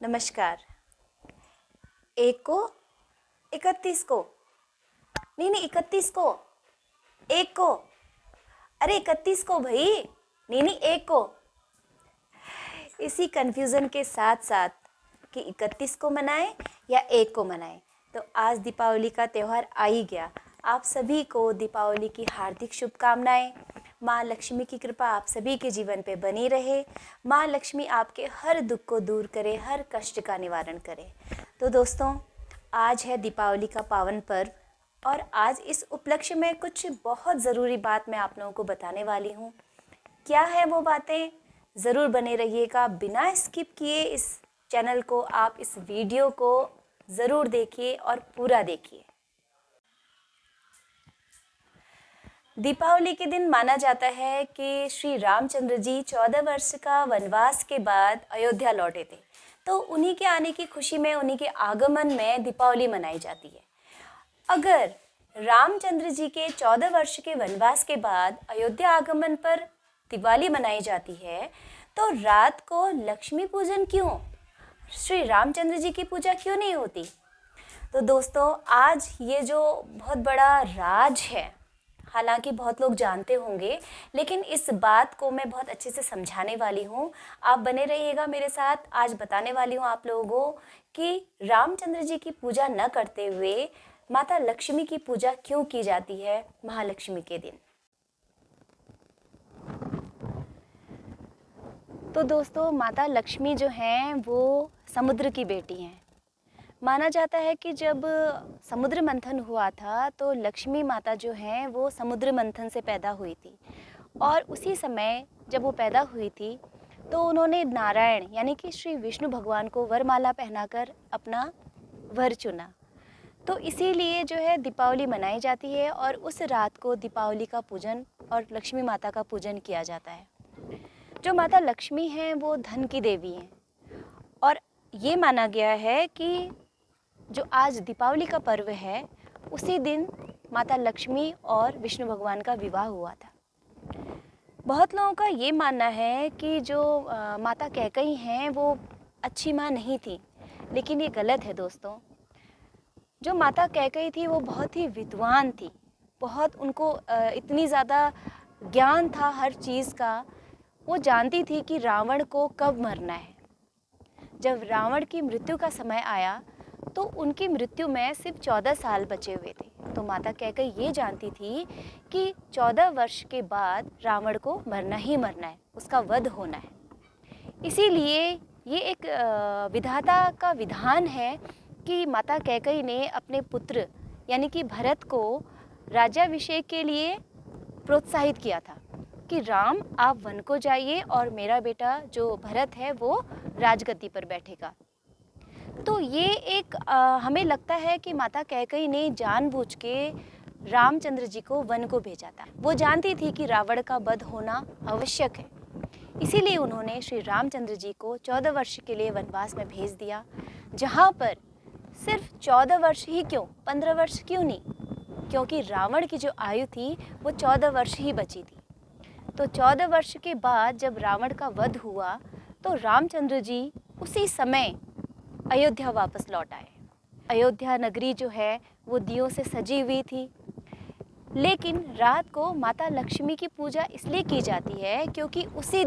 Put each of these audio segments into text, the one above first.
नमस्कार। एक को, 31 को, नहीं नहीं 31 को, एक को, अरे 31 को भाई, नहीं नहीं एक को। इसी कंफ्यूजन के साथ साथ कि 31 को मनाएं या एक को मनाएं, तो आज दीपावली का त्यौहार आ ही गया। आप सभी को दीपावली की हार्दिक शुभकामनाएं। माँ लक्ष्मी की कृपा आप सभी के जीवन पे बनी रहे। माँ लक्ष्मी आपके हर दुख को दूर करे, हर कष्ट का निवारण करे। तो दोस्तों, आज है दीपावली का पावन पर्व और आज इस उपलक्ष्य में कुछ बहुत ज़रूरी बात मैं आप लोगों को बताने वाली हूँ। क्या है वो बातें, ज़रूर बने रहिएगा। बिना स्किप किए इस चैनल को, आप इस वीडियो को ज़रूर देखिए और पूरा देखिए। दीपावली के दिन माना जाता है कि श्री रामचंद्र जी 14 वर्ष का वनवास के बाद अयोध्या लौटे थे, तो उन्हीं के आने की खुशी में, उन्हीं के आगमन में दीपावली मनाई जाती है। अगर रामचंद्र जी के 14 वर्ष के वनवास के बाद अयोध्या आगमन पर दिवाली मनाई जाती है, तो रात को लक्ष्मी पूजन क्यों, श्री रामचंद्र जी की पूजा क्यों नहीं होती? तो दोस्तों, आज ये जो बहुत बड़ा राज है, हालांकि बहुत लोग जानते होंगे, लेकिन इस बात को मैं बहुत अच्छे से समझाने वाली हूँ। आप बने रहिएगा मेरे साथ। आज बताने वाली हूँ आप लोगों को कि रामचंद्र जी की पूजा न करते हुए माता लक्ष्मी की पूजा क्यों की जाती है महालक्ष्मी के दिन। तो दोस्तों, माता लक्ष्मी जो हैं वो समुद्र की बेटी हैं। माना जाता है कि जब समुद्र मंथन हुआ था तो लक्ष्मी माता जो हैं वो समुद्र मंथन से पैदा हुई थी, और उसी समय जब वो पैदा हुई थी तो उन्होंने नारायण यानी कि श्री विष्णु भगवान को वरमाला पहनाकर अपना वर चुना। तो इसीलिए जो है दीपावली मनाई जाती है और उस रात को दीपावली का पूजन और लक्ष्मी माता का पूजन किया जाता है। जो माता लक्ष्मी हैं वो धन की देवी हैं, और ये माना गया है कि जो आज दीपावली का पर्व है उसी दिन माता लक्ष्मी और विष्णु भगवान का विवाह हुआ था। बहुत लोगों का ये मानना है कि जो माता कैकेयी हैं वो अच्छी माँ नहीं थी, लेकिन ये गलत है दोस्तों। जो माता कैकेयी थी वो बहुत ही विद्वान थी, बहुत उनको इतनी ज़्यादा ज्ञान था हर चीज़ का। वो जानती थी कि रावण को कब मरना है। जब रावण की मृत्यु का समय आया तो उनकी मृत्यु में सिर्फ 14 साल बचे हुए थे। तो माता कैकेयी ये जानती थी कि 14 वर्ष के बाद रावण को मरना ही मरना है, उसका वध होना है। इसीलिए ये एक विधाता का विधान है कि माता कैकेयी ने अपने पुत्र यानी कि भरत को राज्याभिषेक के लिए प्रोत्साहित किया था कि राम आप वन को जाइए और मेरा बेटा जो भरत है वो राजगद्दी पर बैठेगा। तो ये एक हमें लगता है कि माता कैकेयी ने जानबूझ के रामचंद्र जी को वन को भेजा था। वो जानती थी कि रावण का वध होना आवश्यक है, इसीलिए उन्होंने श्री रामचंद्र जी को 14 वर्ष के लिए वनवास में भेज दिया, जहाँ पर सिर्फ 14 वर्ष ही क्यों, 15 वर्ष क्यों नहीं, क्योंकि रावण की जो आयु थी वो 14 वर्ष ही बची थी। तो 14 वर्ष के बाद जब रावण का वध हुआ तो रामचंद्र जी उसी समय अयोध्या वापस लौट आए। अयोध्या नगरी जो है वो दियों से सजी हुई थी, लेकिन रात को माता लक्ष्मी की पूजा इसलिए की जाती है क्योंकि उसी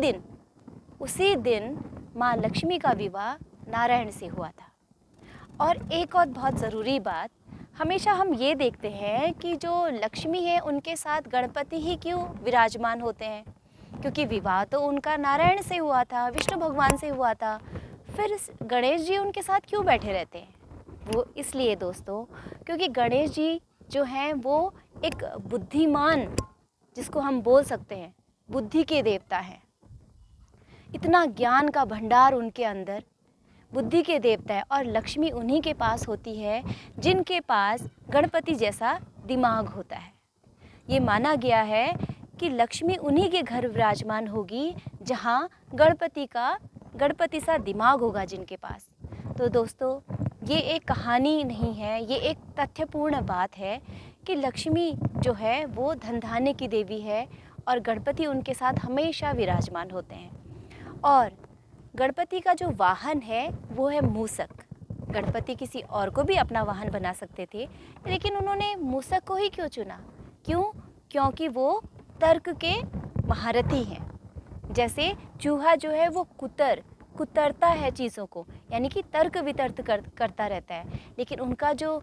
दिन माँ लक्ष्मी का विवाह नारायण से हुआ था। और एक और बहुत ज़रूरी बात, हमेशा हम ये देखते हैं कि जो लक्ष्मी है उनके साथ गणपति ही क्यों विराजमान होते हैं, क्योंकि विवाह तो उनका नारायण से हुआ था, विष्णु भगवान से हुआ था, फिर गणेश जी उनके साथ क्यों बैठे रहते हैं? वो इसलिए दोस्तों, क्योंकि गणेश जी जो हैं वो एक बुद्धिमान, जिसको हम बोल सकते हैं बुद्धि के देवता हैं। इतना ज्ञान का भंडार उनके अंदर, बुद्धि के देवता है, और लक्ष्मी उन्हीं के पास होती है जिनके पास गणपति जैसा दिमाग होता है। ये माना गया है कि लक्ष्मी उन्हीं के घर विराजमान होगी जहाँ गणपति सा दिमाग होगा जिनके पास। तो दोस्तों, ये एक कहानी नहीं है, ये एक तथ्यपूर्ण बात है कि लक्ष्मी जो है वो धन धान्य की देवी है और गणपति उनके साथ हमेशा विराजमान होते हैं। और गणपति का जो वाहन है वो है मूसक। गणपति किसी और को भी अपना वाहन बना सकते थे, लेकिन उन्होंने मूसक को ही क्यों चुना? क्यों? क्योंकि वो तर्क के महारथी हैं। जैसे चूहा जो है वो कुतरता है चीज़ों को, यानी कि तर्क वितर्क करता रहता है, लेकिन उनका जो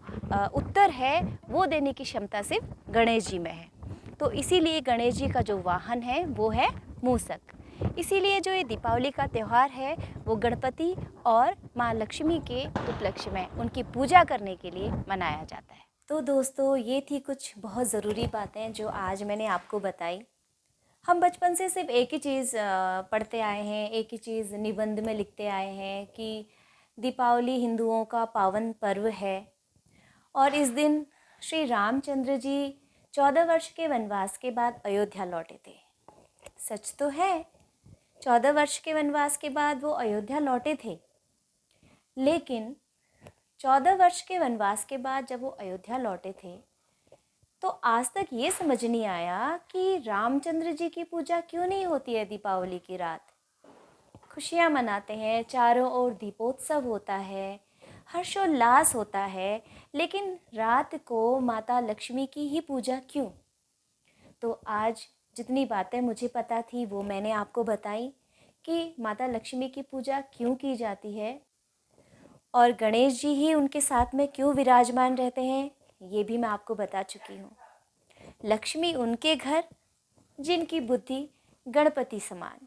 उत्तर है वो देने की क्षमता सिर्फ गणेश जी में है। तो इसीलिए गणेश जी का जो वाहन है वो है मूसक। इसीलिए जो ये दीपावली का त्यौहार है वो गणपति और माँ लक्ष्मी के उपलक्ष्य में उनकी पूजा करने के लिए मनाया जाता है। तो दोस्तों, ये थी कुछ बहुत ज़रूरी बातें जो आज मैंने आपको बताई। हम बचपन से सिर्फ एक ही चीज़ पढ़ते आए हैं, एक ही चीज़ निबंध में लिखते आए हैं कि दीपावली हिंदुओं का पावन पर्व है और इस दिन श्री रामचंद्र जी 14 वर्ष के वनवास के बाद अयोध्या लौटे थे। सच तो है, 14 वर्ष के वनवास के बाद वो अयोध्या लौटे थे, लेकिन 14 वर्ष के वनवास के बाद जब वो अयोध्या लौटे थे तो आज तक ये समझ नहीं आया कि रामचंद्र जी की पूजा क्यों नहीं होती है दीपावली की रात। खुशियाँ मनाते हैं, चारों ओर दीपोत्सव होता है, हर्षोल्लास होता है, लेकिन रात को माता लक्ष्मी की ही पूजा क्यों? तो आज जितनी बातें मुझे पता थी वो मैंने आपको बताई कि माता लक्ष्मी की पूजा क्यों की जाती है और गणेश जी ही उनके साथ में क्यों विराजमान रहते हैं, ये भी मैं आपको बता चुकी हूँ। लक्ष्मी उनके घर जिनकी बुद्धि गणपति समान।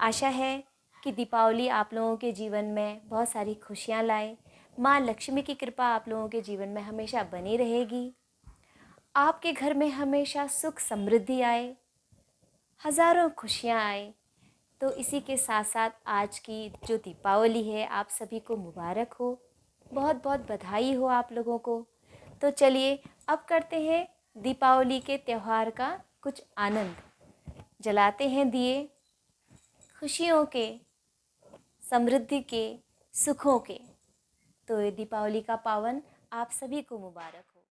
आशा है कि दीपावली आप लोगों के जीवन में बहुत सारी खुशियाँ लाए। माँ लक्ष्मी की कृपा आप लोगों के जीवन में हमेशा बनी रहेगी। आपके घर में हमेशा सुख समृद्धि आए, हज़ारों खुशियाँ आए। तो इसी के साथ साथ आज की जो दीपावली है आप सभी को मुबारक हो, बहुत बहुत बधाई हो आप लोगों को। तो चलिए अब करते हैं दीपावली के त्यौहार का कुछ आनंद, जलाते हैं दिए खुशियों के, समृद्धि के, सुखों के। तो ये दीपावली का पावन आप सभी को मुबारक हो।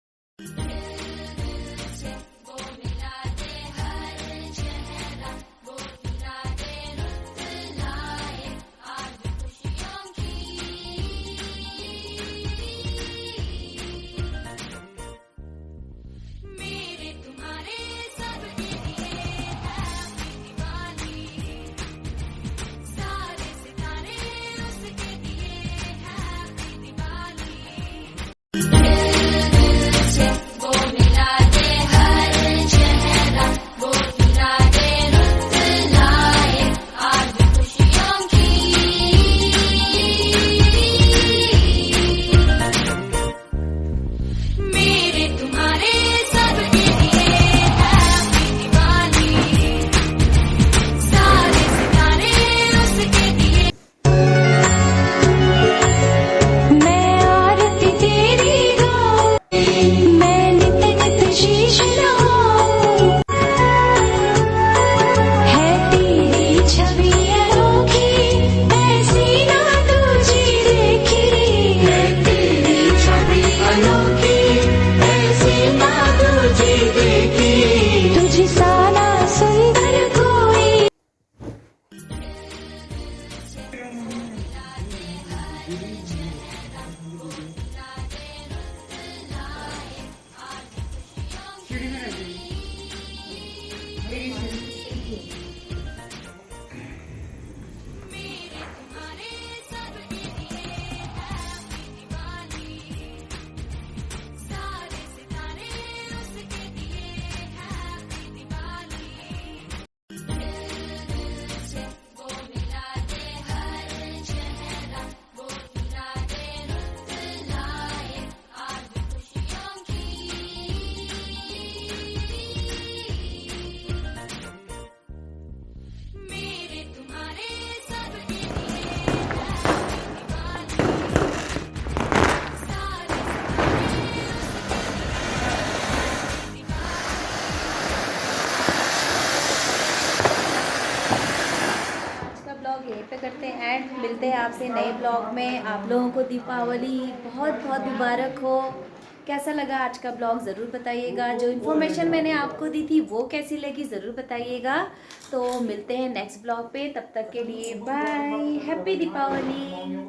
करते हैं एंड मिलते हैं आपसे नए ब्लॉग में। आप लोगों को दीपावली बहुत बहुत मुबारक हो। कैसा लगा आज का ब्लॉग ज़रूर बताइएगा। जो इन्फॉर्मेशन मैंने आपको दी थी वो कैसी लगी ज़रूर बताइएगा। तो मिलते हैं नेक्स्ट ब्लॉग पे, तब तक के लिए बाय, हैप्पी दीपावली।